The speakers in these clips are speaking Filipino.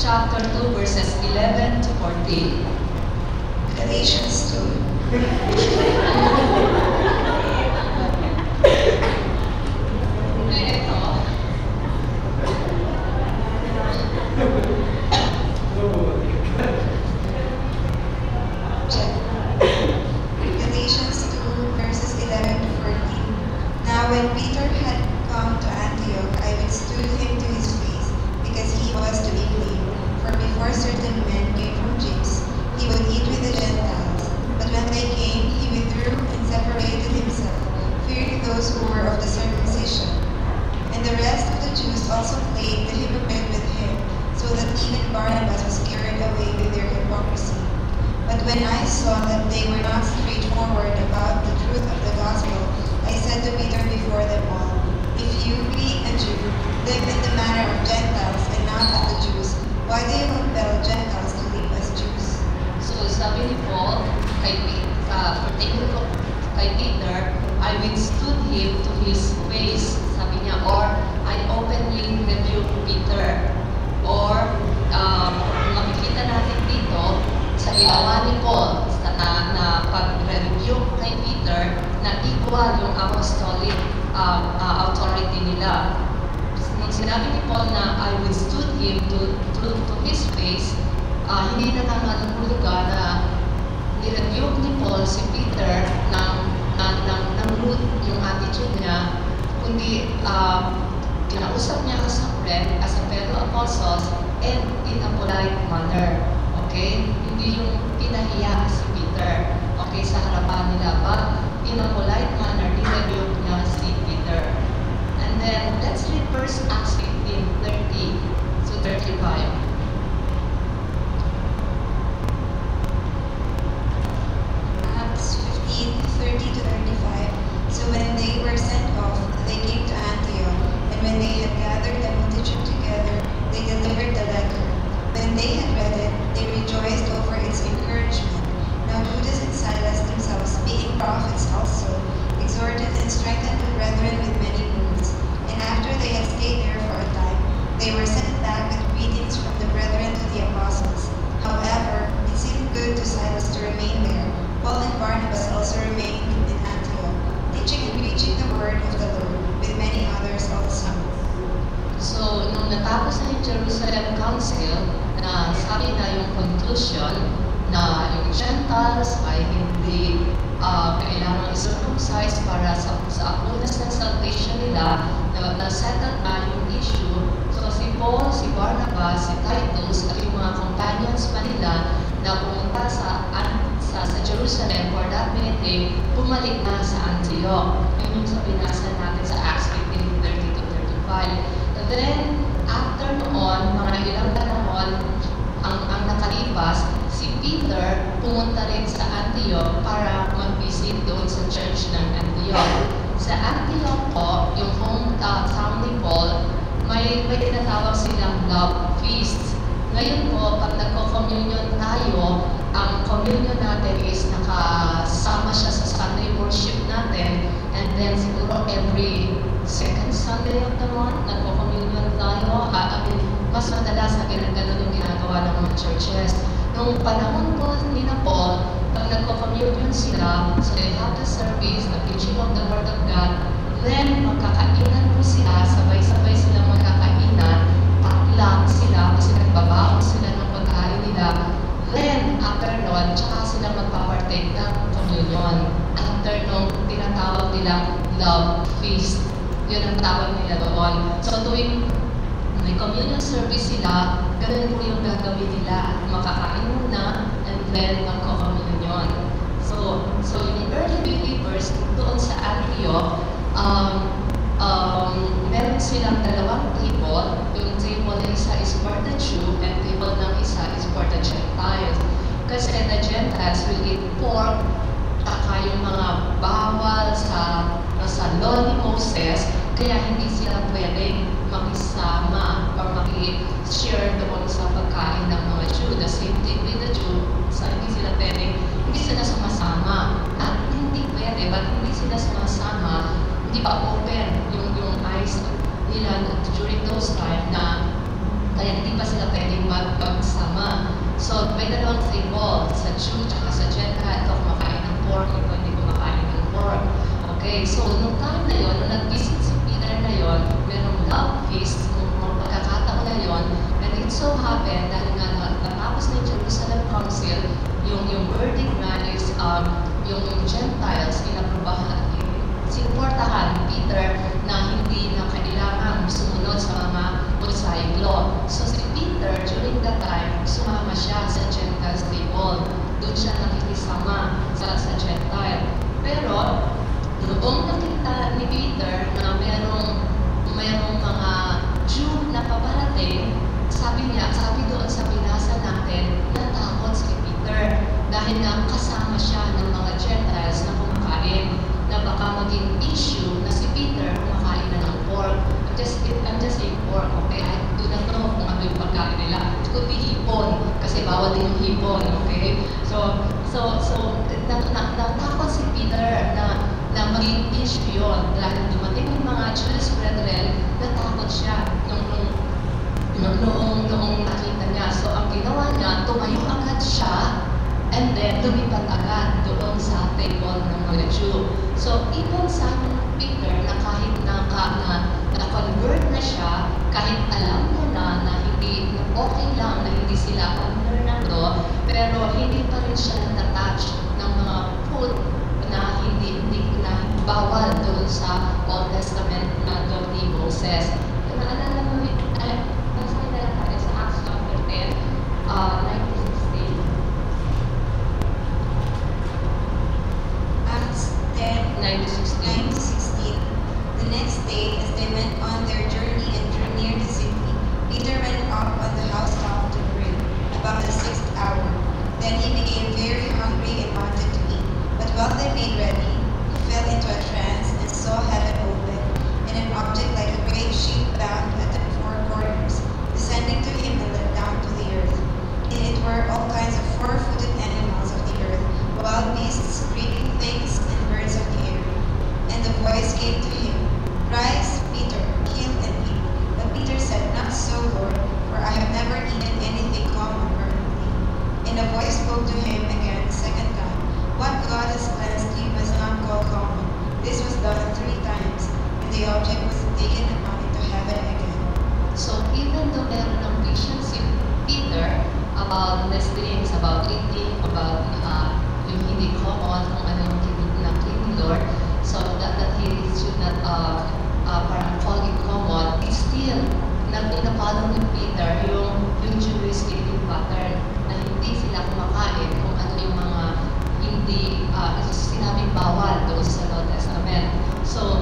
chapter 2, verses 11 to 14. Galatians 2. Galatians 2, verses 11 to 14. Now when Peter had come to Antioch, I withstood him to his face, because he was to be blamed. For before certain men came from James, he would eat with the Gentiles. But when they came, he withdrew and separated himself, fearing those who were of the circumcision. And the rest of the Jews also played the hypocrite with him, so that even Barnabas was carried away with their hypocrisy. But when I saw that they were not straightforward about the truth of the gospel, I said to Peter before them all, if you, being a Jew, live in the manner of Gentiles and not of the Jews, why do you compel Gentiles to live as Jews? So sabi ni Paul, pertaining ko kay Peter, I withstood him to his face. Sabi niya, or I openly rebuked Peter. Or, makikita natin dito, sa ginawa ni Paul na pag-rebuke kay Peter na equal yung apostolic authority nila. Nung sinabi ni Paul na I withstood him to his face, hindi na nangangahulugan na ni-rebuke ni Paul si Peter ng root yung attitude niya, kundi kinausap niya as a fellow apostles and in a polite manner. Okay? Hindi yung pinahiya si Peter, okay, sa harapan nila, but in a polite manner, ni-rebuke niya si Peter. And then, let's read first Acts 15:30 to 35. Acts 15:30 to 35. So when they were sent off, they came to Antioch, and when they had gathered the multitude together, they delivered the letter. When they had read it, they rejoiced over its encouragement. Now Judas and Silas themselves, being prophets also, exhorted and strengthened the brethren with many words. And after they had stayed there for a time, they were sent back with greetings from the brethren to the apostles. However, it seemed good to Silas to remain there. Paul and Barnabas also remained in Antioch, teaching and preaching the word of the Lord, with many others also. So, nung natapos na yung Jerusalem Council, na sabi na yung conclusion na yung Gentiles ay hindi kailangan i-circumcise para sa akunas ng salvation nila, na-settle na yung issue. So, si Paul, si Barnabas, si Titus, at yung mga companions pa nila na pumunta sa Jerusalem for that meeting, bumalik na sa Antioch. Yun yung binasa natin sa Acts 15:30 to 35. And then, after noon, mga ilang panahon ang nakalipas, si Peter pumunta rin sa Antioch para mag-visit doon sa church ng Antioch. Sa Antioch po, yung hometown ni Paul, may tinatawag silang love feast. Ngayon po, pag nagko-communion tayo, ang communion natin is nakasama siya sa Sunday worship natin, and then siguro every second Sunday of the month, nagko-communion tayo. Mas madalas na ganun yung ginagawa ng mga churches. Noong panahon po ni na Paul, pag nagko-communion sila, so they have the service, the preaching of the Word of God, then magkakainan po sila, sabay-sabay sila magkakainan, paklang sila, kasi nagbabaon sila ng pagkain nila. Then, after nun, tsaka sila magpapartake ng communion. After nung tinatawag nilang love feast. Yun ang tawag nila doon. So, tuwing may communion service sila, ganun po yung gagawin nila. Makakain muna, and then magko-communion. So in the early believers, doon sa Antioch, meron silang dalawang table. Yung table na isa is for the Jew, and table ng isa is for the Gentiles. Kasi the Gentiles will eat pork, taka yung mga bawal sa law ni Moses, kaya hindi sila pwedeng makisama or maki-share doon sa pagkain ng mga Jew. The same thing with the Jew, so hindi sila sumasama. At hindi pwede, but hindi sila sumasama, hindi pa open yung eyes nila during those time na Kaya hindi pa sila pwedeng magsama. So, may dalawang table sa Jew at sa Gentile. Ito kumakain ng pork, ito hindi kumakain ng pork. Okay, so nung time na yun, nung nag-visit si Peter na yun, merong love feast, nung pagkakataon na yun, and it so happened, dahil nga natapos na yung Jerusalem Council, yung verdict na is yung Gentiles, inaprobahan, sinuportahan ni Peter na hindi na kailangan sumunod sa mga Mosaic law. So si Peter, during that time, sumama siya sa Gentiles table. Doon siya nakikisama sa Gentile. Pero, noong nakita ni Peter na mayroong mga Jew na paparating, sabi doon sa binasa natin, natakot si Peter dahil nga kasama siya ng mga Gentiles na kumakain, na baka maging issue na si Peter kumakain na ng pork. I'm just saying pork, okay? I do not know kung ano yung pagkain nila. It could be hipon, kasi bawal din yung hipon, okay? So natakot si Peter na maging issue yun. Dahil dumating yung mga Jewish brethren, natakot siya noong nakita niya. So ang ginawa niya, tumayo agad siya, and then lumipat agad doon sa table ng mga Jew. So even sa Peter na kahit na-convert na siya, kahit alam niya na hindi okay lang na hindi sila under ng law, pero hindi pa rin siya na-touch ng mga food na hindi na bawal doon sa Old Testament na doon ni Moses. Naalala mo, nasaan na lang tayo sa Acts chapter 10, 1916. Acts 10, 9-16. The next day, as they went on their journey and drew near the city, Peter went up on the housetop to pray, about the 6th hour. Then he became very hungry and wanted to eat. But while they made ready, he fell into a trance and saw heaven open, and an object like a great sheet bound at the four corners, descending to him and let down to the earth. In it were all kinds of four-footed animals of the earth, wild beasts, creeping things, and birds of the air. And the voice came to him, "Rise, Peter, kill and eat." But Peter said, "Not so, Lord, for I have never eaten anything common or unclean." And the voice spoke to him again the second time, "What God has cleansed you must not call common." This was done 3 times, and the object was taken up into heaven again. So even though meron ng vision si Peter about these things, about eating, about yung hindi common, kung ano yung clean ni Lord, so that he should not parang call it common, it's still napinapalo ni Peter yung Jewish eating pattern na hindi sila kumakain kung ano yung mga hindi sinabing bawal doon sa Old Testament. So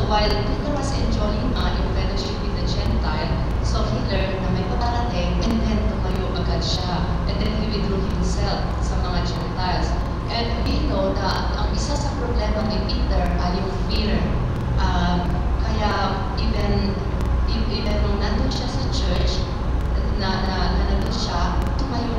while Peter was enjoying yung fellowship with the Gentile, so he learned na may paparating, and then tumayo agad siya, and then he withdrew himself sa mga Gentiles. And we know na ang isa sa problema ni Peter ay yung fear. Kaya even nung nandun siya sa church, na nandun siya, tumayo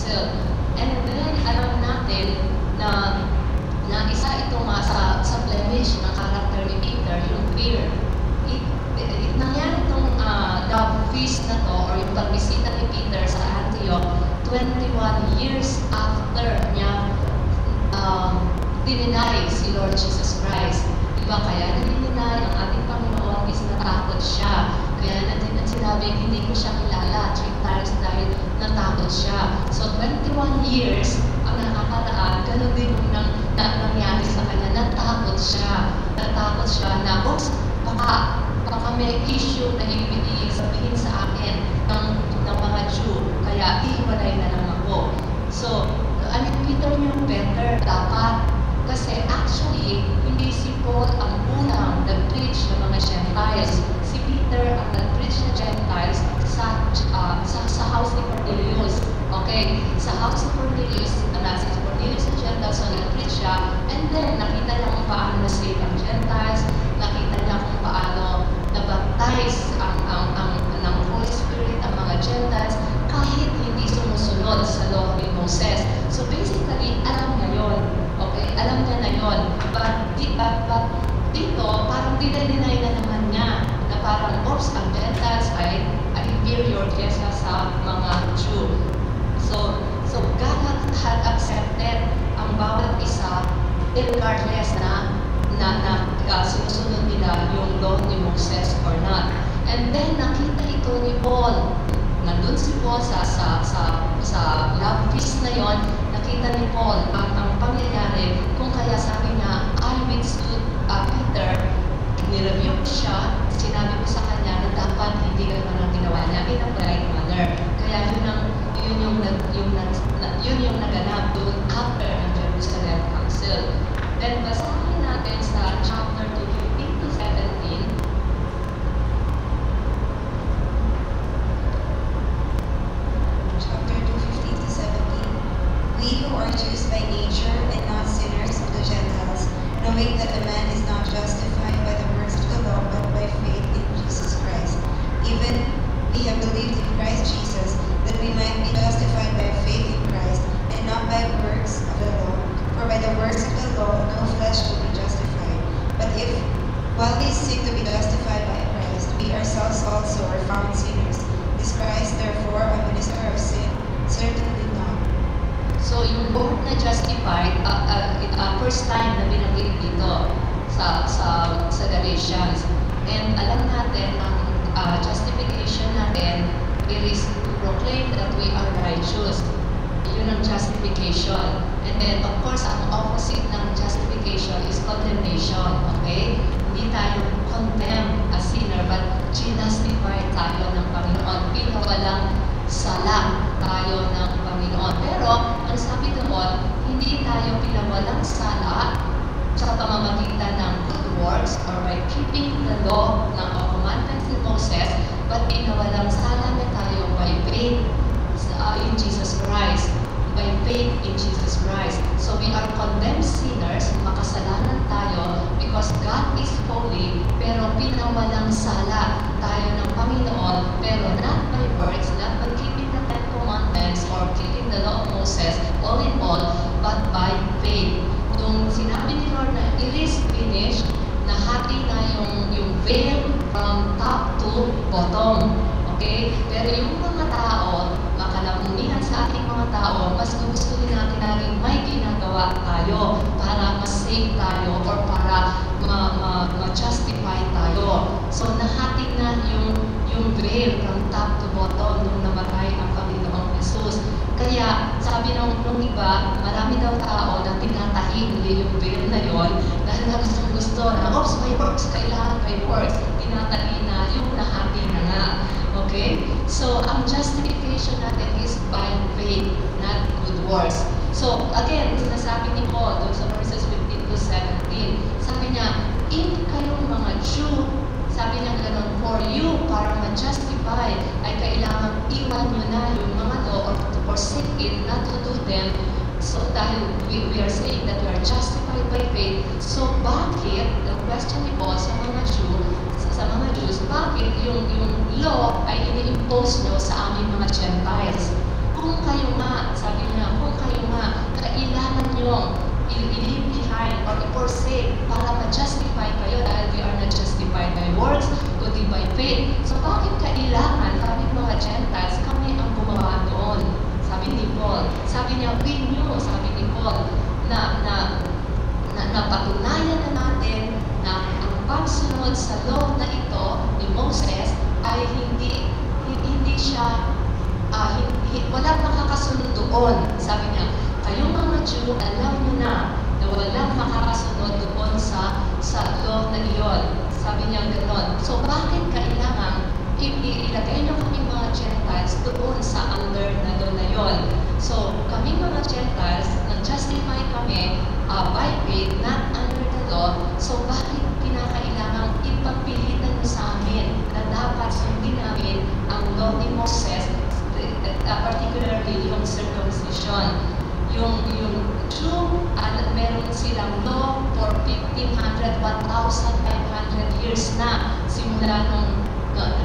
Council. And then, alam natin na isa ito nga sa blemish ng character ni Peter, yung fear. Nangyari itong the feast na to, or yung pagbisita ni Peter sa Antioch, 21 years after niya dininay si Lord Jesus Christ. Diba kaya dininay ang ating Panginoon is natakot siya. Kaya natin sinabi, hindi ko siya kilala 3 times dahil natakot siya. So 21 years ang nakakaraan, ganun din yung nangyari sa kanya. Natakot siya na, oops, baka may issue na ibig sabihin sa akin ng mga Jew, kaya ihiwalay na lang ako. So, Peter yung better dapat. Kasi actually, hindi si Paul ang unang nag-preach ng mga Gentiles. Si Peter ang nag-preach ng Gentiles sa house ni Cornelius. Okay? Sa house ni Cornelius, si Cornelius ng Gentiles, so nag-preach siya. And then, nakita niya kung paano na-save ang Gentiles. Nakita niya kung paano na-baptize ng Holy Spirit ang mga Gentiles kahit hindi sumusunod sa law ni Moses. So basically, alam niya yun. Okay? Alam niya na yun. But dito, parang dinay na naman niya na parang, oops, ang Gentiles ay inferior kesa sa mga Jew. So God had accepted ang bawat isa regardless na sinusunod nila yung law ni Moses or not. And then nakita ito ni Paul. Nandun si Paul sa love feast na yon, nakita ni Paul ang pangyayari kung kaya sabi niya, I withstood Peter, nireview ko siya, sinabi ko sa kanya na dapat hindi ganun ang ginawa niya in a right manner. Kaya yun yung naganap doon after ng Jerusalem Council. Then basahin natin sa chapter 2, 15 to 17. Chapter 2, 15 to 17. We who are Jews by nature and not sinners of the Gentiles, knowing that a man is not justified by the works of the law, but by faith in Jesus Christ. Even we have believed in Christ Jesus, that we might be justified by faith in Christ, and not by works of the law. For by the works of the law, no flesh will be justified. But if, while we seek to be justified by Christ, we ourselves also are found sinners, is Christ therefore a minister of sin? Certainly not. So yung word na justified, first time na binanggit dito sa Galatians. And alam natin ang justification natin, it is to proclaim that we are righteous. Yun ang justification. And then, of course, ang opposite ng justification is condemnation. Okay? Hindi tayo condemn as sinner, but justify tayo ng Panginoon. Pinawalang sala tayo ng Panginoon. Pero, ang sabi doon, hindi tayo pinawalang sala sa pamamagitan ng good works or by keeping the law ng commandments ni Moses, but pinawalang sala na tayo by faith in Jesus Christ. By faith in Jesus Christ. So we are condemned sinners, makasalanan tayo because God is holy, pero pinawalang sala tayo ng Panginoon, pero not by works, not by keeping the 10 commandments or keeping the law of Moses, all in all, but by faith. Nung sinabi ni Lord na it is finished, nahati na yung veil from top to bottom. Okay? Pero yung mga tao, makalamunihan sa ating mga tao, mas gusto din natin laging may ginagawa tayo para ma-save tayo or para ma-justify tayo. So, nahati na yung veil from top to bottom nung namatay ang Panginoong Jesus. Kaya, sabi nung iba, marami daw tao na tinatahi nila yung veil na yon dahil na gusto na, oops, may works, kailangan may works. Tinatahi na yung nahati na nga. Okay? So, ang justification natin is by faith, not good works. So, again, sinasabi ni Paul doon sa verses 15 to 17, sabi niya, if kayong mga Jew, sabi niya gano'n, for you, para ma-justify, ay kailangan iwan nyo na yung mga law or to forsake it, not to do them. So, dahil we are saying that we are justified by faith, so bakit, the question ni Paul sa mga Jews, bakit yung law ay ini-impose nyo sa aming mga Gentiles? Kung kayo nga, sabi Paul. Sabi niya, we knew, sabi ni Paul, na napatunayan na natin na ang pagsunod sa law na ito ni Moses ay hindi siya, walang makakasunod doon. Sabi niya, kayong mga Jew, alam niyo na walang makakasunod doon sa law na iyon. Sabi niya gano'n. So, bakit kailangan ilagay niyo kami mga Gentiles doon sa under na law na iyon? So, kami mga Gentiles, nag-justify kami by faith, not under the law. So, bakit kinakailangan ipagpilitan niyo sa amin na dapat sundin namin ang law ni Moses, particularly yung circumcision? Yung Jew, meron silang law for 1,500 years na. Simula nung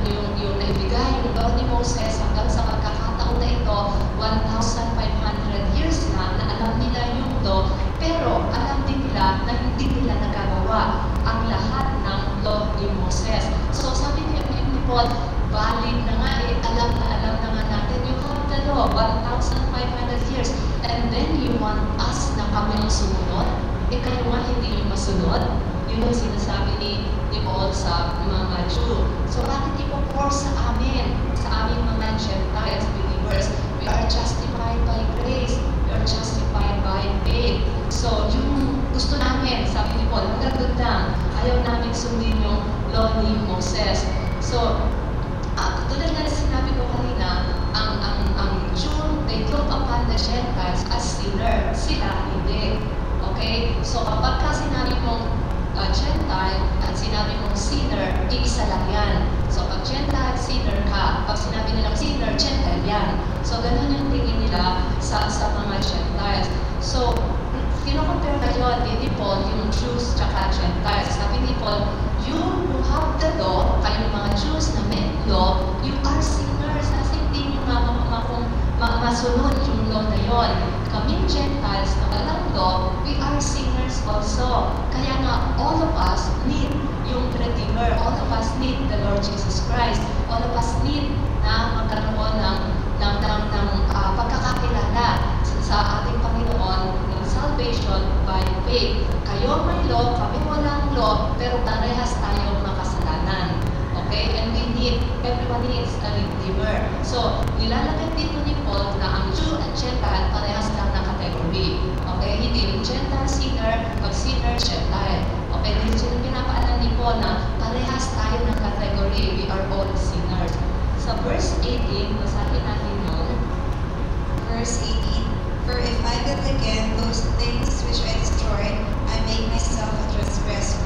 yung naibigay yung law ni Moses hanggang sa pagkakataon na ito, 1,500 years na alam nila yung law, pero alam din nila na hindi nila nagagawa ang lahat ng law ni Moses. So sabi ni Paul, valid na nga alam na nga natin, you have the law, 1,500 years, and then you want us na kami ang sumunod? Kayo nga hindi yung masunod? Yun yung sinasabi ni Paul sa mga Jew. So bakit ipo-force sa amin, sa aming mga Gentiles believers? We are justified by grace. We are justified by faith. So yung gusto namin, sabi ni Paul, hanggang doon lang, ayaw namin sundin yung law ni Moses. So, tulad nga na sinabi ko kanina, ang Jew, they look upon the Gentiles as sinner. Sila hindi. Okay? So, kapag ka sinabi mong Gentile at sinabi mong sinner, iisa lang yan. So, pag Gentile, sinner ka. Pag sinabi nilang sinner, Gentile yan. So, ganun yung tingin nila sa mga Gentiles. So, kino-compare ngayon ni Paul yung Jews tsaka Gentiles. Sabi ni Paul, you who have the law, kayong mga Jews na may law, you are sinners. Kasi hindi nyo masunod yung law na yon. Kaming Gentiles na walang law, we are sinners also. Kaya nga, all of us need yung Redeemer. All of us need the Lord Jesus Christ. All of us need na magkaroon ng pagkakakilala sa ating Panginoon ng salvation by faith. Kayo may law, kami walang law, pero parehas tayong makasalanan. Okay? And everyone needs a Redeemer. So, nilalagay dito ni Paul na ang Jew at Gentile parehas lang na category. Okay? Hindi yung Gentile sinner, pag sinner, Gentile. Okay? Dito pinapaalam ni Paul na parehas tayo ng category. We are all sinners. Sa verse 18, basahin natin yun. Verse 18, for if I build again those things which I destroyed, I make myself a transgressor.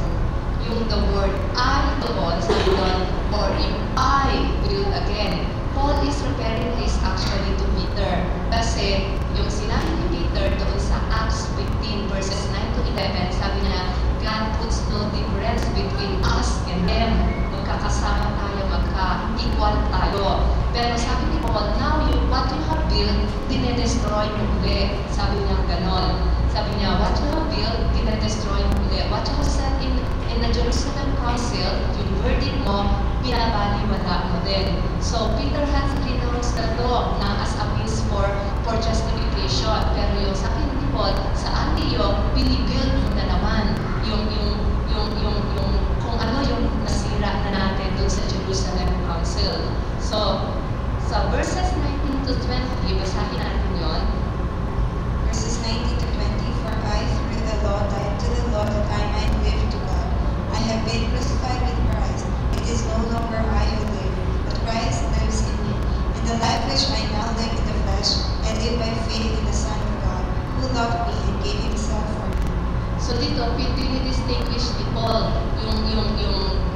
Yung the word I doon, sabi doon, or if I build again. Paul is referring this actually to Peter. Kasi yung sinabi ni Peter doon sa Acts 15 verses 9 to 11, sabi niya, God puts no difference between us and them. Magkakasama tayo, magka-equal tayo. Pero sabi ni Paul, now what you have built, dinedestroy mo uli. Sabi niya ganon. Sabi niya, what you have built, dinedestroy mo uli. What you have said in the Jerusalem Council, yung wording mo, pinabaliwala mo din. So, Peter has renounced the law na as a means for justification. Pero yung sabi ni Paul, sa Antioch, binibuild mo na naman yung kung ano yung nasira na natin dun sa Jerusalem Council. So, sa verses 19 to 20, basahin natin yun. Verses 19 to 20, for I through the law died to the law that I might live to God. I have been crucified with Christ. It is no longer I who live, but Christ lives in me. And the life which I now live in the flesh, I live by faith in the Son of God, who loved me and gave himself for me. So dito, pinidistinguish ni Paul yung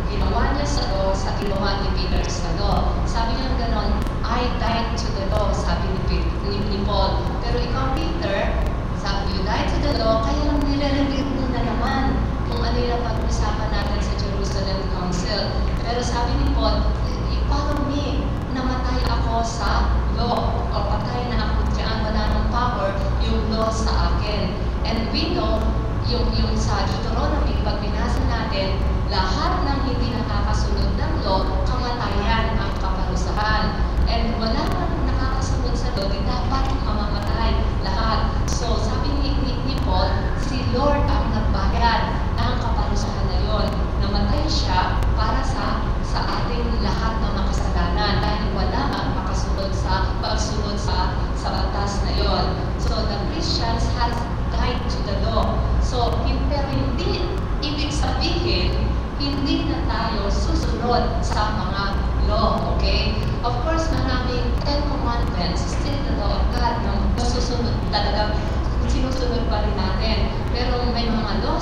ginawa niya sa law sa ginawa ni Peter sa law. Sabi niya ganon, I died to the law, sabi ni Paul. Pero ikaw, Peter, sabi you died to the law, kaya lang nilalagay mo na naman kung ano yung pag-usapan natin sa Jerusalem Council. Pero sabi ni Paul, follow me, namatay ako sa law, o patay na ako diyan, wala ng power yung law sa akin. And we know, yung sa Deuteronomy, pag binasa natin, lahat ng hindi nakakasunod ng law, kamatayan ang kaparusahan. And wala nang nakakasunod sa law, di dapat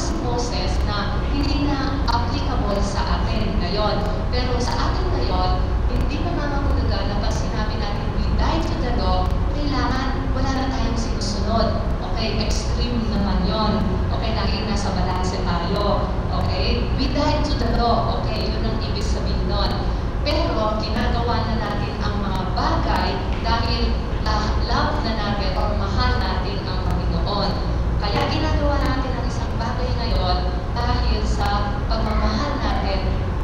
si Moses na hindi na applicable sa atin ngayon. Pero sa atin ngayon, hindi pa mamamulaga na pag sinabi natin, we died to the law, kailangan wala na tayong sinusunod. Okay, extreme naman yon. Okay, laging nasa balanse tayo. Okay, we died to the law. Okay, yun ang ibig sabihin nun. Pero ginagawa na natin ang mga bagay dahil love na natin o mahal natin ang Panginoon. Kaya ginagawa natin ang isang bagay ngayon dahil sa pagmamahal natin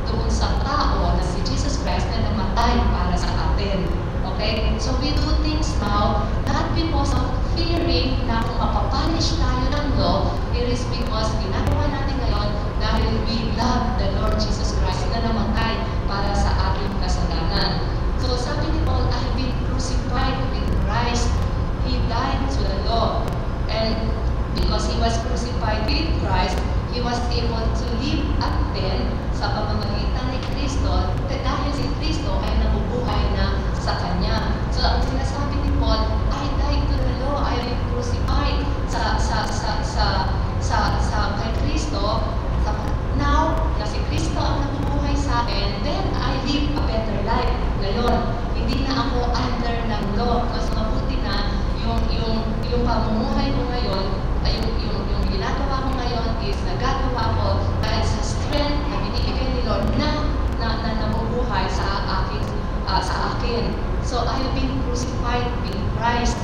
doon sa tao na si Jesus Christ na namatay para sa atin. Okay? So we do things now not because of fearing na kung mapapunish tayo ng law, it is because ginagawa natin ngayon dahil we love the Lord Jesus Christ na namatay para sa ating kasalanan. So sabi ni Paul, I have been crucified with Christ. He died to the law. And because he was crucified with Christ, he was able to live up then sa pamamagitan ni Kristo dahil si Kristo ay nabubuhay na sa Kanya. So ang sinasabi ni Paul, I died to the law, I am crucified kay Kristo. Now, na si Kristo ang nabubuhay sa akin, then I live a better life. Ngayon, hindi na ako under ng law. Mas mabuti na yung pamumuhay ko ngayon, ay yung ginagawa ko ngayon is nagagawa ko dahil sa strength na binibigay ni Lord na nabubuhay sa akin. So, I have been crucified with Christ.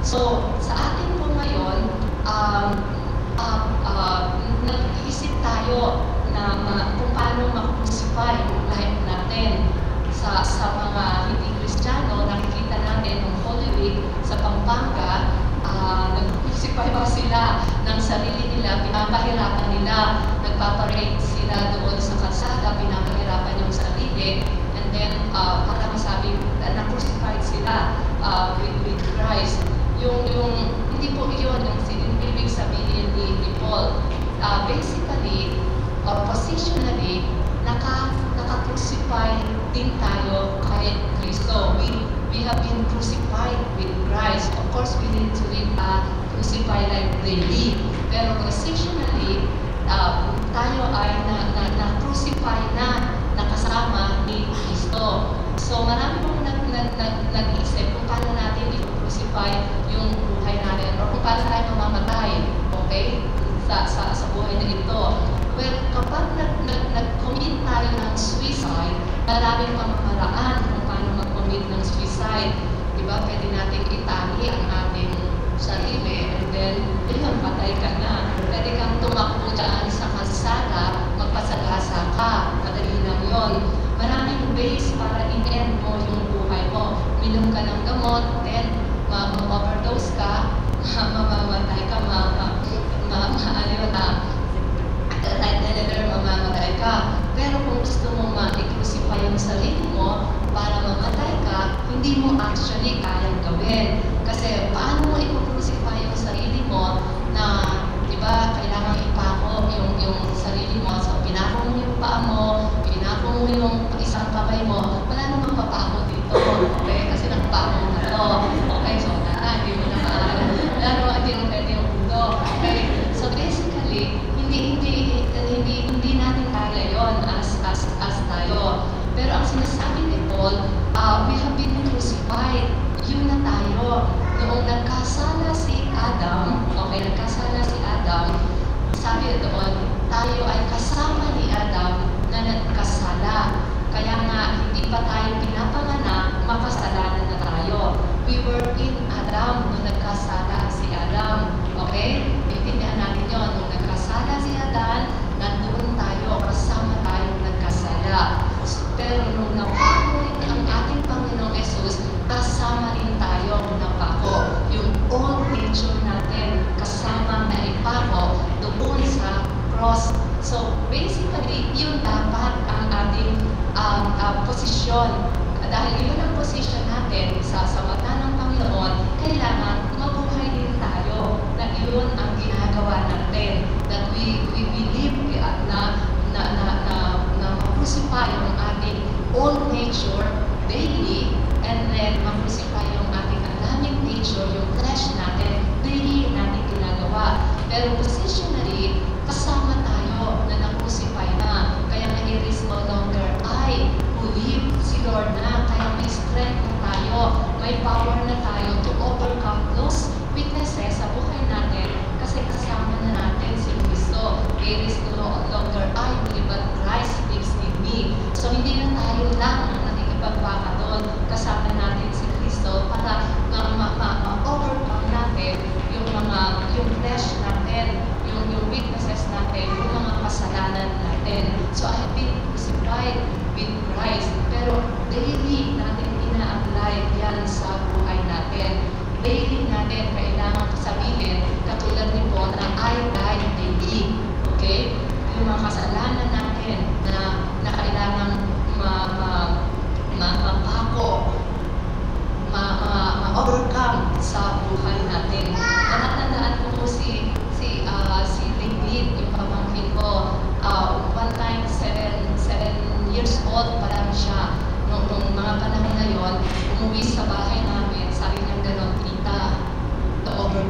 So, sa atin po ngayon, nag-iisip tayo na kung paano mag-crucify yung life natin. Sa mga hindi Kristiyano, nakikita natin ng Holy Week sa Pampanga, nag-crucify pa sila ng sarili nila, pinapahirapan nila, nagpaparade sila doon sa kalsada, pinapahirapan yung sarili, and then para masabi na crucified sila with Christ. Yung hindi po iyon yung ibig sabihin ni Paul. Basically, or positionally, naka-crucify din tayo kay Kristo. We have been crucified with Christ. Of course, we need to live a crucified life daily. Pero positionally, tayo ay na-crucify na nakasama ni Kristo. So, marami pong nag-iisip kung paano natin i-crucify yung buhay natin or kung paano tayo mamamatay, okay, sa buhay na ito. Well, kapag nag-commit tayo ng suicide, maraming pamamaraan kung paano mag-commit ng suicide. Diba? Pwede natin itali ang ating sarili and then, yun, patay ka na. Pwede kang tumakbo dyan sa kalsada, magpasagasa ka. Madali lang yun. Maraming ways para i-end mo yung buhay mo. Minom ka ng gamot, then ma-overdose ka, mamamatay ka, mamamatay ka. Pero kung gusto mo ma-crucify yung sarili mo para mamatay ka, hindi mo actually kayang gawin. Kasi paano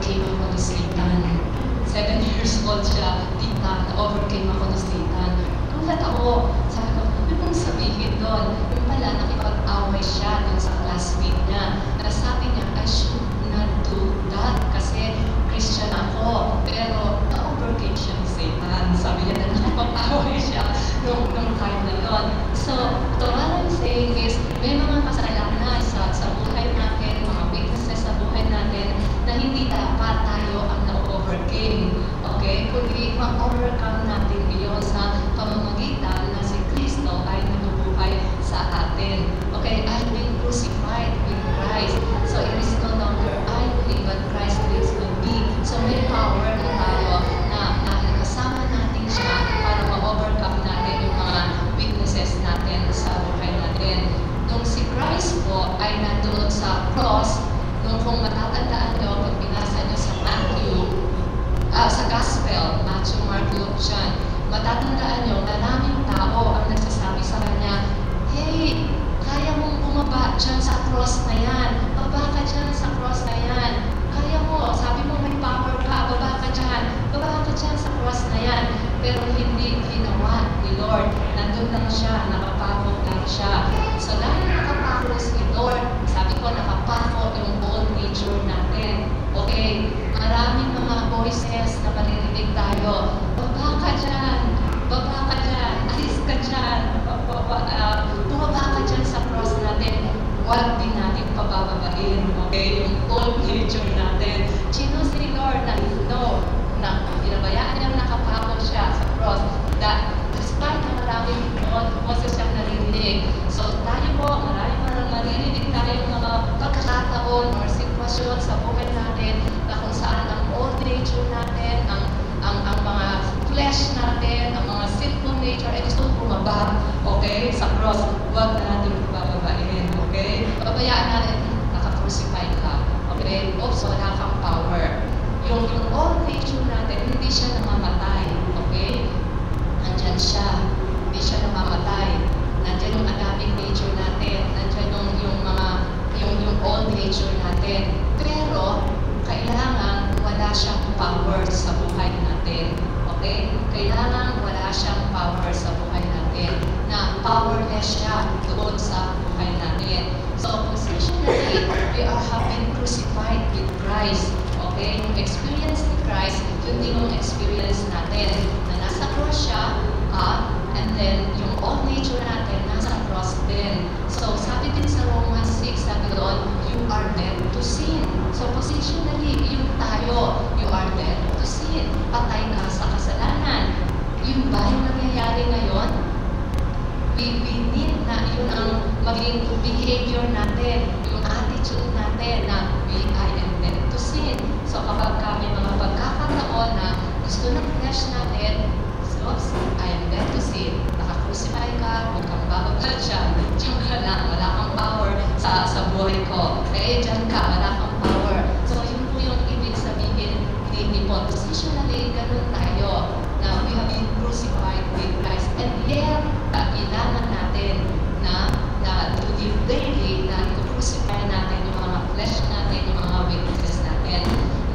na-overcame ako ni Satan. 7 years old siya, tita, na-overcame ako ni Satan. Gulat ako, sabi ko, ano pong sabihin doon? Yung pala, nakipag-away siya doon sa classmate niya. Na sabi niya, I should not do that kasi Christian ako. Pero na-overcame siya ni Satan. Sabi niya na nakipag-away siya nung time na yun. So, what I'm saying is, may mga kasalanan sa buhay natin, mga weaknesses sa buhay natin, na hindi dapat tayo ang na-overcame. Okay? Kundi ma-overcome natin iyon sa pamamagitan na si Kristo ay nabubuhay sa atin. Okay? I've been crucified with Christ. So, it is no longer I who live, but Christ lives in me. So, may power na tayo na nakasama natin siya para ma-overcome natin yung mga weaknesses natin sa buhay natin. Nung si Christ po ay nandoon sa cross, nung kung matatandaan nyo, pag binasa nyo sa sa Gospel, Matthew, Mark, Luke, John, matatandaan nyo, maraming tao ang nagsasabi sa kanya, hey, kaya mong bumaba dyan sa cross na yan, baba ka dyan sa cross na yan, kaya mo, sabi mo may power ka, baba ka dyan sa cross na yan, pero hindi ginawa ni Lord, nandun lang siya, nakapako lang siya. So dahil nakapako si Lord, sabi ko nakapako yung old nature natin. Okay, maraming mga voices na maririnig tayo, baba ka dyan, alis ka dyan, bumaba ka dyan sa cross natin, huwag din natin pabababain, okay, yung old nature natin. Sino si Lord na no, na pinabayaan niyang nakapako siya sa cross, that despite na maraming boses siyang naririnig. So tayo po, maraming maririnig tayo yung mga pagkakataon or sitwasyon sa buhay natin na kung saan ang old nature natin, ang mga flesh natin, ang mga sinful nature ay gusto bumaba, okay, sa cross. Huwag na natin bababain, okay? Pabayaan natin, naka-crucify ka, okay? Oops, wala kang power. Yung old nature natin, hindi siya namamatay, okay? Nandyan siya, hindi siya namamatay. Nandyan yung Adamic nature natin, nandyan yung old nature natin. Pero, kailangan wala siyang power sa buhay natin, okay? Kailangan wala siyang power sa buhay natin, na powerless siya doon sa buhay natin. So, positionally, we have been crucified with Christ. Okay? Yung experience ni Christ, yun din yung experience natin. Na nasa cross siya, and then yung old nature natin, nasa cross din. So, sabi din sa Romans 6, sabi doon, you are dead to sin. So, positionally, yung tayo, you are dead to sin. Patay ka sa kasalanan. Yun ba yung nangyayari ngayon? We need na yun ang maging behavior natin, yung attitude natin na I am dead to sin. So kapag kami mga pagkakataon na gusto ng flesh natin, so I am dead to sin, naka-crucify ka, huwag kang bababa dyan, diyan ka lang, wala kang power sa buhay ko. Eh, dyan ka, wala kang power. So yun po yung ibig sabihin ni Paul. Positionally, ganun tayo na we have been crucified with Christ. And yet, kailangan natin na to live daily, na i-crucify natin yung mga flesh natin, yung mga weaknesses natin.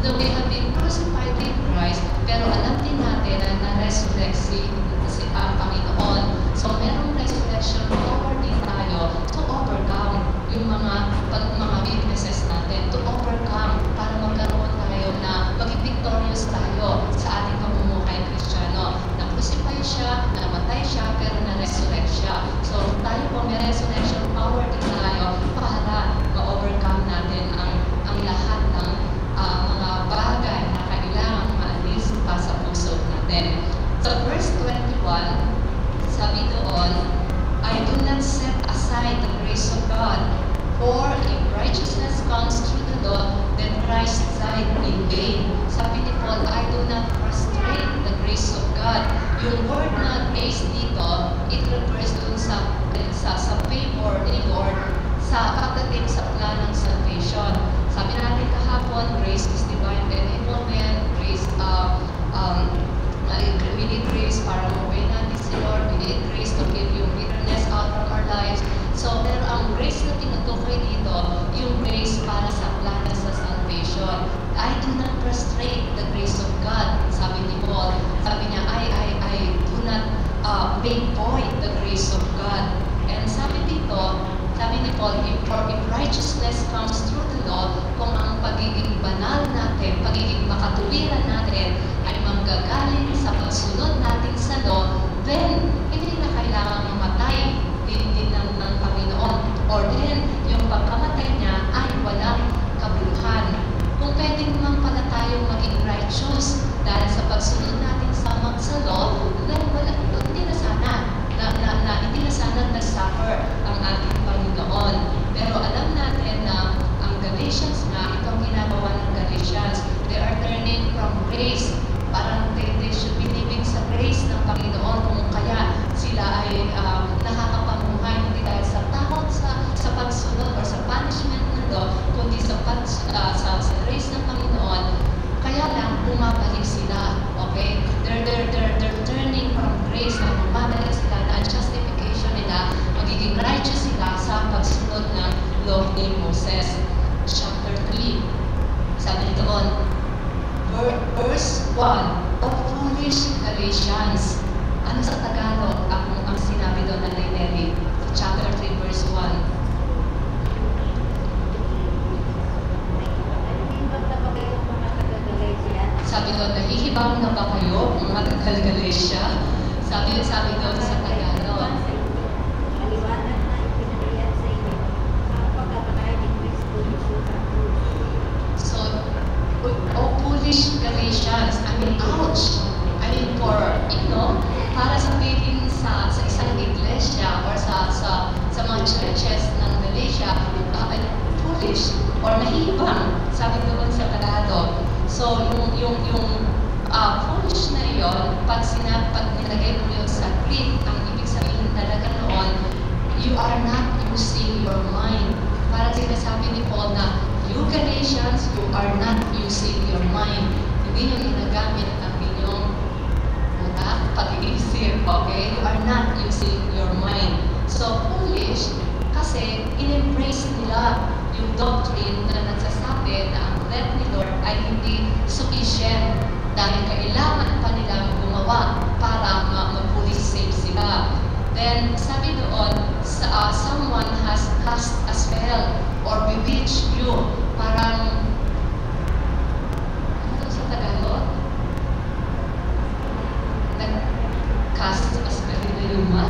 So we have been crucified with Christ, pero alam din natin na na-resurrect si Panginoon. So merong resurrection power din tayo to overcome yung mga weaknesses natin, to overcome para magkaroon tayo na maging victorious tayo sa ating pamumuhay Kristiyano. Na-crucify siya, namatay siya, pero na-resurrect siya. So tayo po may resurrection power din tayo para ma-overcome natin ang lahat ng mga bagay na kailangang maalis pa sa puso natin. So verse 21, sabi doon, I do not set aside the grace of God, for if righteousness comes through the law, then Christ died in vain. Sabi ni Paul, I do not frustrate the grace of God. Yung word na grace dito, it refers dun sa favor ni Lord sa pagdating sa plan ng salvation. Sabi natin kahapon, grace is divine enablement, grace, we need grace para mabuhay natin si Lord, we need grace to give yung bitterness out from our lives. So, pero ang grace na tinutukoy dito, yung grace para sa plan sa salvation. I do not frustrate the grace of God. Sabi ni Paul, sabi niya, I do not make void the grace of God. And sabi dito, sabi ni Paul, if righteousness comes through the law, kung ang pagiging banal natin, pagiging makatuwiran natin ay manggagaling sa pagsunod natin sa law, then hindi na kailangan mamatay din ng Panginoon. Or then, yung pagkamatay niya ay walang kabuluhan. Kung pwede naman pala tayong maging righteous dahil sa pagsunod natin sa law, then hindi na sana hindi na sana nag-suffer ang ating Panginoon. Pero alam natin na ang Galatians nga, itong ginagawa ng Galatians, they are turning from grace. Parang they should be living sa grace ng Panginoon, kung kaya sila ay nakakapamuhay hindi dahil sa takot sa pagsunod or sa punishment ng law, kundi sa grace ng Panginoon. Kaya lang bumabalik sila, okay? They're turning from grace na bumabalik sila na justification nila, magiging righteous sila sa pagsunod ng law ni Moses. Chapter 3, sabi doon, verse 1, O foolish Galatians. Ano sa Tagalog ang sinabi doon na Nelly? Chapter 3, verse 1. Sabi doon, nahihibaw na ba kayo, mga taga-Galatia? Sabi doon sa Tagalog. Maliwanag na ipinahayag sa inyo ang pagkamatay ni Kristo Jesus sa krus. So, foolish Galatians, I mean, ouch! I mean, para sabihin sa isang iglesia or sa mga churches ng Galatia, foolish or nahihibang, sabi doon sa Tagalog. So, yung foolish na yun, pag nilagay mo yun sa Greek, ang ibig sabihin talaga noon, you are not using your mind. Para sinasabi ni Paul na, you Galatians, you are not using your mind. Hindi yung ginagamit ang inyong pag-iisip, okay? You are not using your mind. So, foolish, kasi in-embrace nila yung doctrine na nagsasabi na ang death ni Lord ay hindi sufficient dahil kailangan pa nilang gumawa para ma-fully save sila. Then, sabi doon, someone has cast a spell or bewitched you. Parang, ano sa Tagalog? Nag-cast a spell, ginayuma?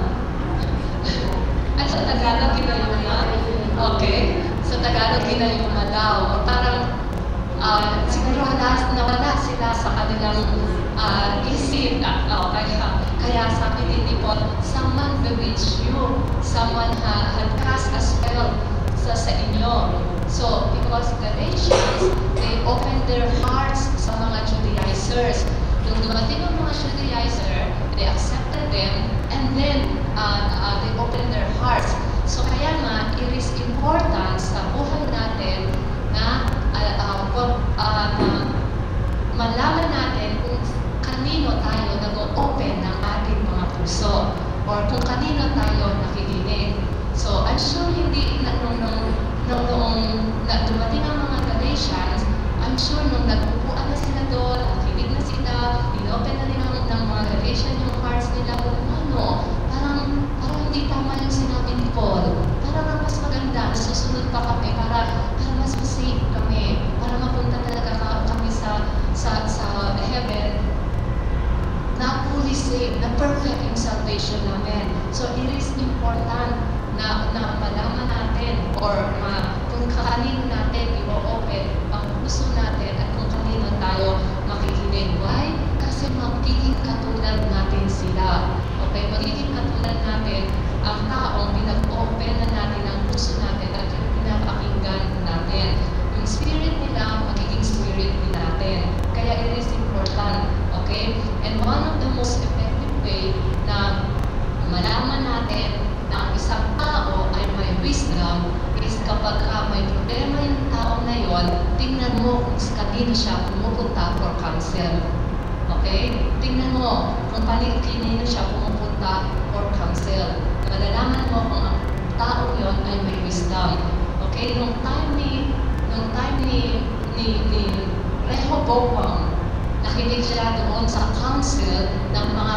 Ay, sa Tagalog, ginayuma? Okay. Sa Tagalog, ginayuma daw. O parang, siguro nawala sila sa kanilang isip. Kaya sabi din ni Paul, someone bewitched you. Someone had cast a spell sa inyo. So, because Galatians, they opened their hearts sa mga Judaizers. Nung dumating ang mga Judaizer, they accepted them, and then they opened their hearts. So, kaya nga, it is important sa buhay natin na malaman natin kung kanino tayo nag-open ng ating mga puso or kung kanino tayo nakikinig. So, I'm sure hindi noong dumating ang mga Galatians, I'm sure nung nagpupuan na sila doon, nakikinig na sila, in-open na nila ng mga Galatians yung hearts nila, parang hindi tama yung sinabi ni Paul. Parang mas maganda, susunod pa kami para mas safe kami, para mapunta talaga kami sa heaven na fully saved, na perfect yung salvation namin. So it is important na malaman natin or kung kanino natin i-open ang puso natin at kung kanino tayo makikinig. Why? Kasi magiging katulad natin sila. Okay? Magiging katulad natin ang taong pinag-open na natin ang puso natin at yung pinapakinggan natin. Yung spirit nila, magiging spirit din natin. Kaya it is important. Okay? And one of the most effective way na malaman natin na ang isang tao ay may wisdom is kapag may problema yung tao na yon, tingnan mo kung kanino siya pumupunta for counsel. Okay? Tingnan mo kung kanino siya pumupunta for counsel. Malalaman mo kung ang tao yon ay may wisdom. Okay? Nung time ni Rehoboam, nakinig siya doon sa council ng mga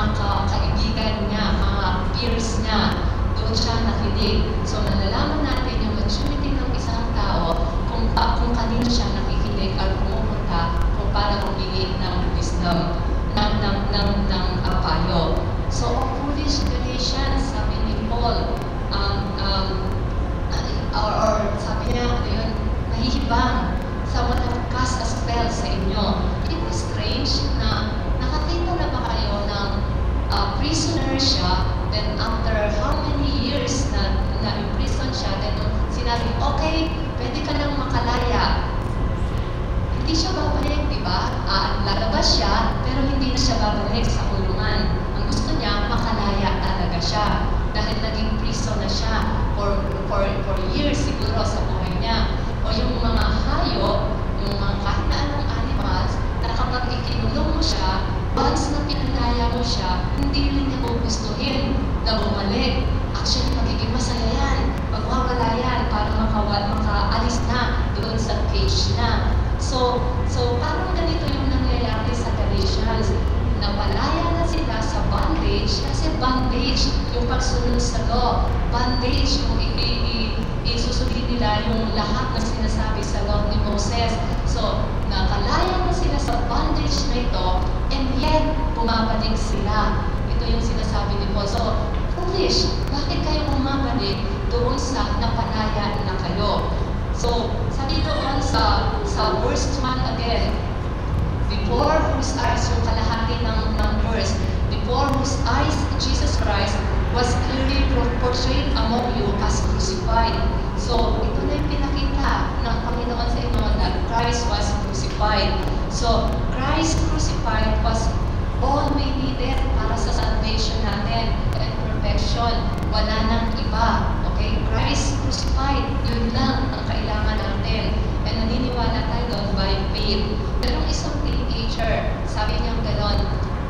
kaibigan niya, mga peers niya. Doon siya nakinig. So malalaman natin yung maturity ng isang tao kung kanino siya nakikinig at pumupunta kung para humingi ng wisdom, ng payo. So, O foolish Galatians, sabi ni Paul, or sabi niya, yun, nahihibang, someone have cast a spell sa inyo. It is strange na nakakita na ba kayo ng prisoner siya, then after how many years na imprison siya, then sinabi, okay, pwede ka nang makalaya. Hindi siya babalik, di ba? Lalabas siya, pero hindi na siya babalik sa kulungan. Ang gusto niya, makalaya talaga siya. Dahil naging prison na siya for years siguro sa buhay niya. O yung mga hayop, yung mga kahit na anong animals, na kapag ikinulong mo siya, once na pinalaya mo siya, hindi rin niya gugustuhin na bumalik. Actually, magiging masaya yan. Magwawala yan para makaalis na doon sa cage na. So parang ganito yung nangyayari sa Galatians. Napalaya na sila sa bondage, kasi bondage yung pagsunod sa law. Bondage yung isusundin nila yung lahat na sinasabi sa law ni Moses. So, napalaya na sila sa bondage na ito, and yet, bumabalik sila. Ito yung sinasabi ni Paul. So, foolish, bakit kayo bumabalik doon sa napalaya na kayo? So, sabi doon sa verse 1 again, before whose eyes, yung kalahati ng verse, before whose eyes Jesus Christ was clearly portrayed among you as crucified. So, ito na yung pinakita ng Panginoon sa inyo that Christ was crucified. So, Christ crucified was all we needed para sa salvation natin and perfection. Wala nang iba. Okay? Christ crucified. Yun lang ang kailangan natin. And naniniwala tayo doon by faith. Pero isang teenager, sabi niya gano'n,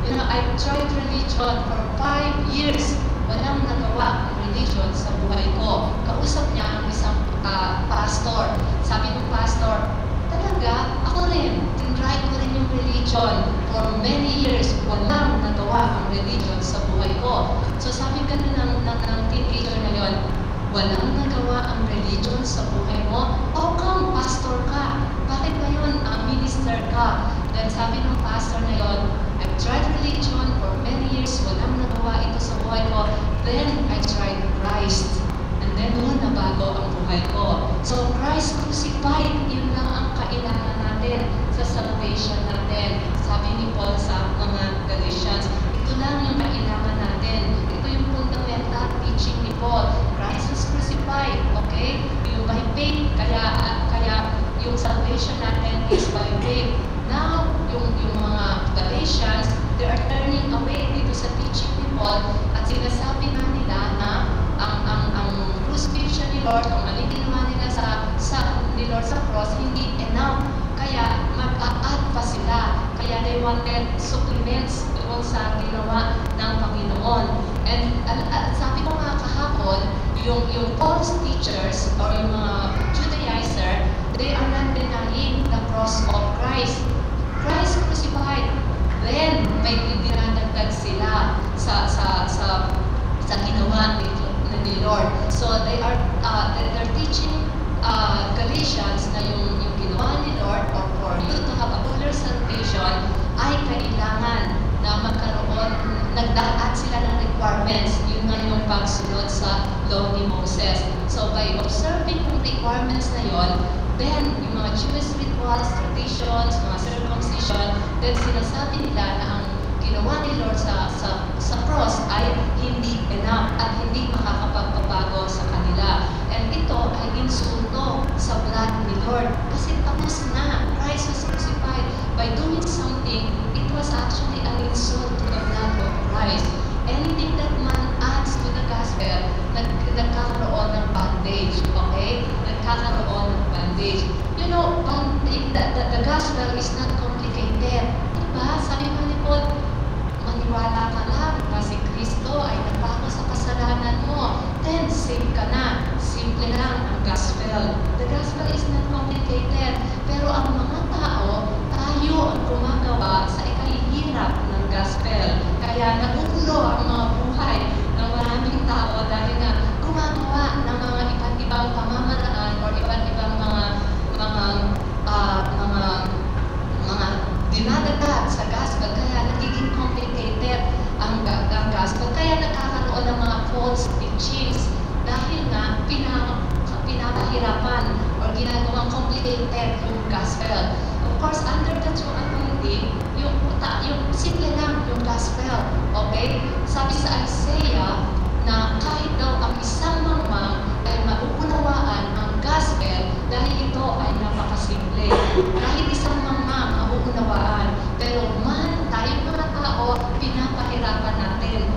you know, I've tried religion for 5 years. Walang nagawa ang religion sa buhay ko. Kausap niya ang isang pastor. Sabi ng pastor, talaga, ako rin, tinry ko rin yung religion for many years. Walang nagawa ang religion sa buhay ko. So sabi gano'n ng teenager na yun, walang nagawa ang religion sa buhay mo? How come, pastor ka? Bakit ba yun, minister ka? Then sabi ng pastor na yun, I've tried religion for many years, walang nagawa ito sa buhay ko. Then I tried Christ. And then noon nabago ang buhay ko. So Christ crucified, yun lang ang kailangan natin sa salvation natin. Sabi ni Paul sa mga Galatians, ito lang yung kailangan natin. Ito yung fundamental teaching ni Paul. Christ is crucified, okay? Yung by faith, kaya yung salvation natin is by faith. Now, yung mga Galatians, they are turning away dito sa teaching ni Paul at sinasabi na nila na ang crucifixion ni Lord, kung ano ginawa nila ni Lord sa cross, hindi enough. Kaya mag-a-add pa sila. Kaya they wanted supplements doon sa ginawa ng Panginoon. And sabi ko nga kahapon, yung false teachers or yung mga Judaizer, they are not denying the cross of Christ. Christ crucified. Then, may dinadagdag sila sa ginawa ni Lord. So, they're teaching Galatians na yung ginawa ni Lord, or for you to have a fuller salvation, ay kailangan na magkaroon, nagdaat sila ng requirements. Yun nga yung pagsunod sa law ni Moses. So, by observing yung requirements na yon, then, yung mga Jewish rituals, traditions, mga circumcision, then sinasabi nila na ang ginawa ni Lord sa cross ay hindi enough at hindi makakapagpabago sa kanila. And ito ay insulto sa blood ni Lord. Kasi tapos na, Christ was crucified. By doing something, it was actually an insult to the blood of Christ. Anything that man adds to the gospel, nagkakaroon ng bondage. Okay? Nagkakaroon ng bondage. You know, the gospel is not complicated. Diba? Sabi mo ni Paul, maniwala ka lang na si Kristo ay nagbago sa kasalanan mo. Then, save ka na. Simple lang ang gospel. The gospel is not complicated. Pero ang mga tao, false teachings dahil nga pinapahirapan or ginagawang complicated yung gospel. Of course, under the true anointing, yung simple lang yung gospel. Okay? Sabi sa Isaiah na kahit daw ang isang mangmang ay mauunawaan ang gospel dahil ito ay napakasimple. Kahit isang mangmang mauunawaan, pero tayong mga tao, pinapahirapan natin.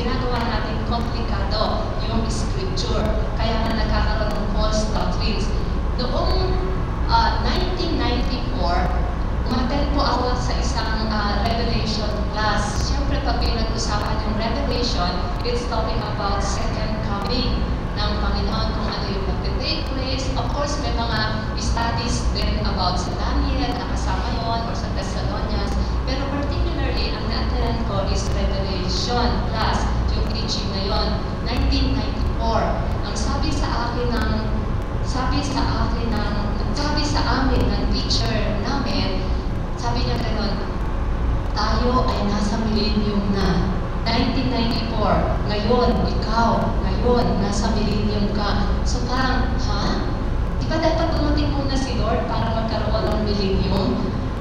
Ginagawa natin komplikado yung scripture. Kaya na nagkakaroon ng false doctrines. Noong 1994, umattend po ako sa isang Revelation class. Siyempre, pag pinag-usapan yung Revelation, it's talking about second coming ng Panginoon, kung ano yung mag-take place. Of course, may mga studies din about sa Daniel, nakasama yun, or sa Thessalonians. Pero particularly, ang na-attend ko is Revelation class, yung teaching na yun, 1994. Ang sabi sa amin ng teacher namin, sabi niya gano'n, tayo ay nasa millennium na. 1994, ngayon, nasa millennium ka. So parang, di ba dapat dumating muna si Lord para magkaroon ng millennium?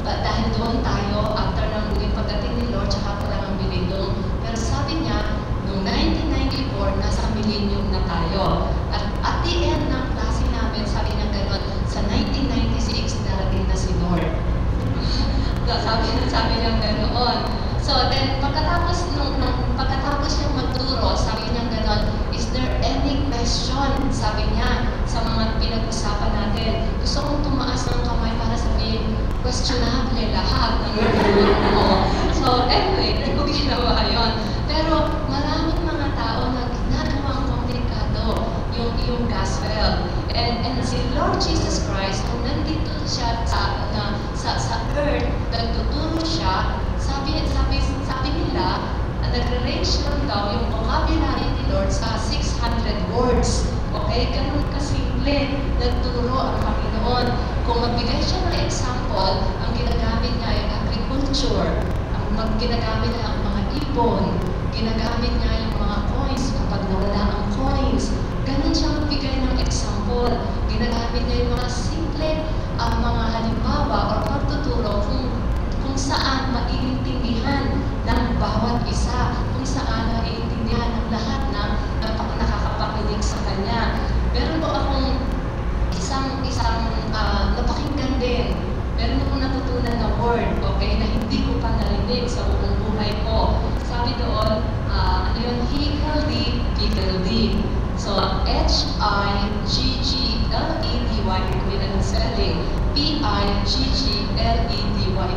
Dahil doon tayo, after ng muling pagdating ni Lord, tsaka pa lang ang millennium. Pero sabi niya, noong 1994, nasa millennium na tayo. At the end ng klase namin, sabi niya gano'n, sa 1996, darating na si Lord. sabi niya ganoon. So then, pagkatapos niyang magturo, sabi niya gano'n, is there any question? Sabi niya, sa mga pinag-usapan natin, gusto kong tumaas ng kamay para sabihin, questionable lahat ng nagturo mo. So anyway, hindi ko ginawa yun. Pero maraming mga tao na ginagawang komplikado yung gospel. And si Lord Jesus Christ, kung nandito siya sa earth, nagtuturo siya, sabi nila, nagre-range lang daw yung vocabulary ni Lord sa 600 words. Okay? Ganun kasimple, nagturo ang Panginoon. Kung magbigay siya ng example, ang ginagamit niya ay agriculture, ang ginagamit niya ang mga ibon, ginagamit niya yung mga coins kapag nawala ang coins. Ganun siya magbigay ng example. Ginagamit niya yung mga simple mga halimbawa o pagtuturo kung saan maiintindihan ng bawat isa, kung saan maiintindihan ng lahat na nakakapakinig sa kanya. Meron po akong isang napakinggan din. Meron akong natutunan na word, okay, na hindi ko pa narinig sa buong buhay ko. Sabi doon, yun, higgledy, piggledy. So, H-I-G-G-L-E-D-Y, yun ang spelling. P-I-G-G-L-E-D-Y.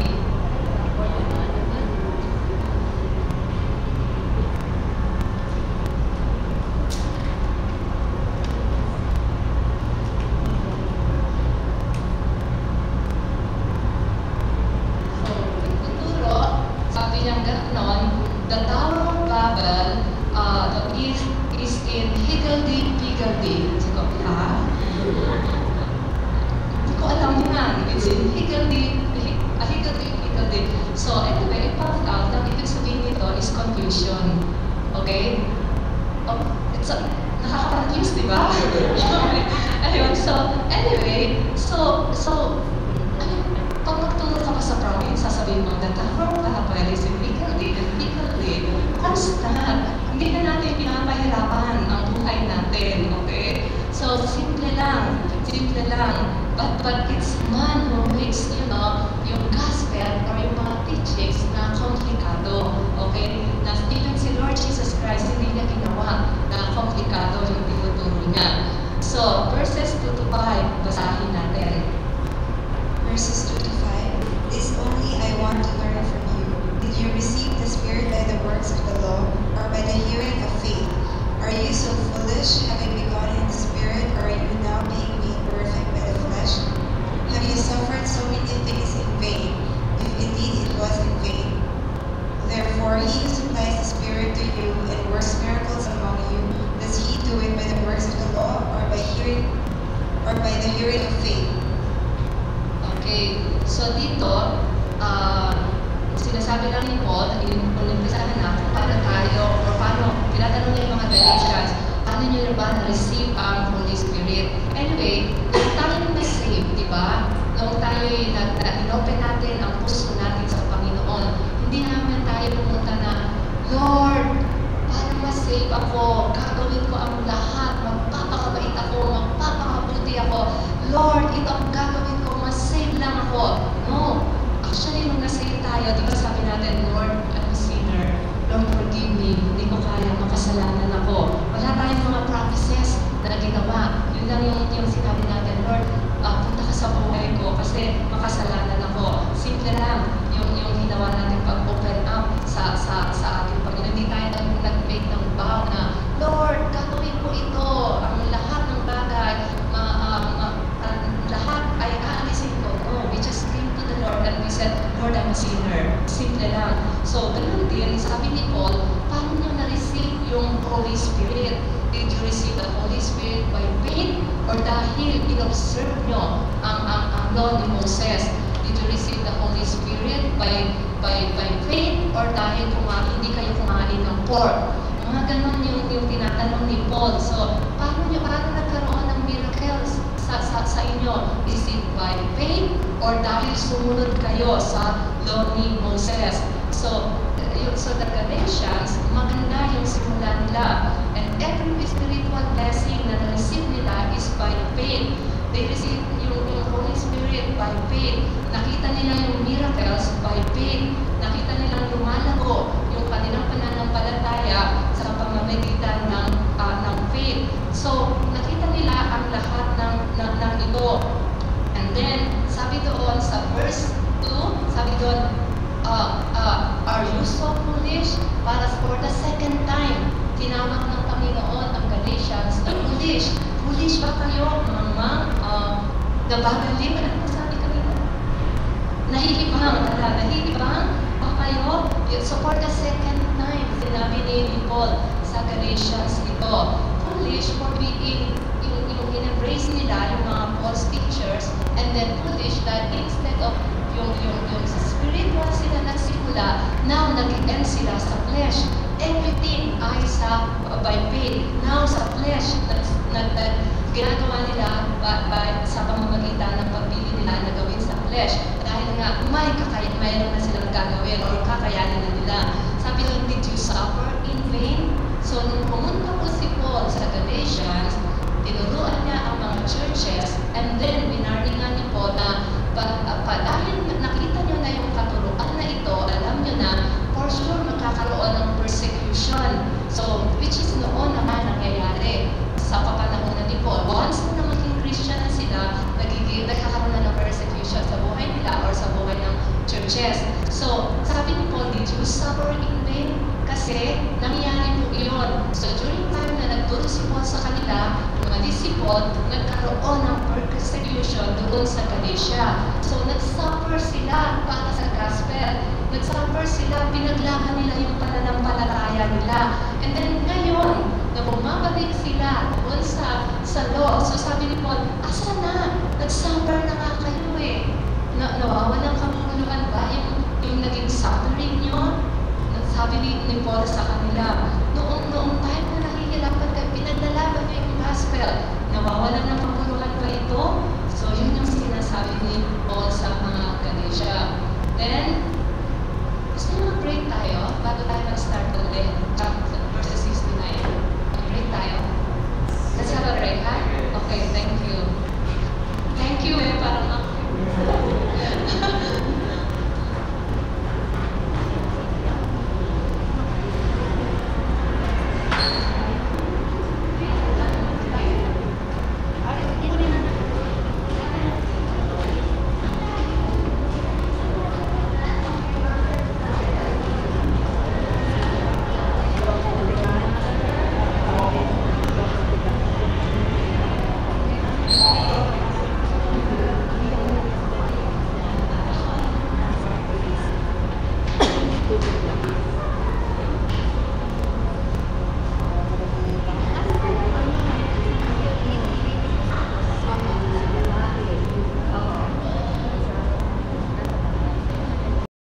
The Tower of Babel is in higgledy-piggledy. Sabi ko, hindi ko alam yan. It's in higgledy-piggledy. So anyway, I found out na ibig sabihin nito is confusion. Okay? Nakaka-confuse, di ba? Ayun, so anyway, pag magturo ka pa sa province, sasabihin mo, the Tower of Babel is in higgledy-piggledy. Constant. Hindi na natin pinapahirapan ang buhay natin, okay? So, simple lang. But it's man who makes, yung gospel or yung mga teachings na komplikado, okay? Na even si Lord Jesus Christ, hindi niya ginawa na komplikado yung tinuturo niya. So, verses 2 to 5, basahin natin. Verses 2 to 5. This only I want to learn from you. Did you receive the Spirit by the works of the law, or by the hearing of faith? Are you so foolish, having begun in the Spirit, or are you now being made perfect by the flesh? Have you suffered so many things Galatians, paano nyo na ba na-receive ang Holy Spirit? Anyway, nung tayo na-save, di ba? Nung tayo in-open natin ang puso natin sa Panginoon, hindi naman tayo pumunta na, Lord, para ma-save ako, gagawin ko ang lahat, magpapakabait ako, magpapakabuti ako. Lord, ito ang gagawin ko, ma-save lang ako. No. Actually, nung na-save tayo, di ba sabi natin, Lord, I'm a sinner. Lord, forgive me. Hindi ko kaya, makasalanan ako. Wala tayong mga promises na ginawa. Yun lang yung sinabi natin, Lord, punta ka sa buhay ko kasi makasalanan ako. Simple lang yung ginawa natin pag-open up sa ating Panginoon. Hindi tayo nag-make ng vow na, Lord, gagawin ko ito. Ang lahat ng bagay, lahat ay aalisin ko. No, we just came to the Lord and we said, Lord, I'm a sinner. Simple lang. So, ganun din, sabi ni Paul, paano niyo na-receive yung Holy Spirit? Did you receive the Holy Spirit by faith? Or dahil in-observe nyo ang law ni Moses? Did you receive the Holy Spirit by faith? Or dahil hindi kayo kumain ng pork? Mga ganun yung tinatanong ni Paul. So, paano nagkaroon ng miracles sa inyo? Is it by faith? Or dahil sumunod kayo sa law ni Moses? So the Galatians, maganda yung simula nila. And every spiritual blessing na na-receive nila is by faith. They receive yung Holy Spirit by faith. Nakita nila yung miracles by faith. Nakita nilang lumalago yung kanilang pananampalataya sa pamamagitan ng faith. So, nakita nila ang lahat ng ito. And then, sabi doon sa verse 2, sabi doon, are you so foolish? Para for the second time, tinawag ng Panginoon ang Galatians na foolish. Foolish ba kayo, mga nabagaling? Ano sabi kanina? Nahihibang ba kayo? So for the second time, sinabi ni Paul sa Galatians ito, foolish for being in-embrace nila yung mga false teachers, and then foolish that instead of yung spiritual sila nagsimula, now nag-end sila sa flesh. Everything ay by faith. Now sa flesh, ginagawa nila sa pamamagitan ng pagpili nila na gawin sa flesh. Dahil nga, mayroon na silang gagawin or kakayanin na nila. Sabi nila, did you suffer in vain? So, nung pumunta po si Paul sa Galatians, tinuruan niya ang mga churches, and then winarningan ni Paul na dahil nakita niyo na yung katuruan na ito, alam niyo na, for sure magkakaroon ng persecution. So, which is noon naman nangyayari sa kapanahonan ni Paul. Once na maging Christian na sila, nagkakaroon na ng persecution sa buhay nila or sa buhay ng churches. So, sabi ni Paul, did you suffer in vain? Kasi, nangyayari po iyon. So, during time na nagturo si Paul sa kanila, umalis si Paul, nagkaroon ng persecution doon sa Galatia. So, nag-suffer sila para sa gospel. Nag-suffer sila, pinaglaban nila yung pananampalataya nila. And then, ngayon, na bumabalik sila doon sa law. So, sabi ni Paul, asa na? Nag-suffer na nga kayo eh. Nawawalan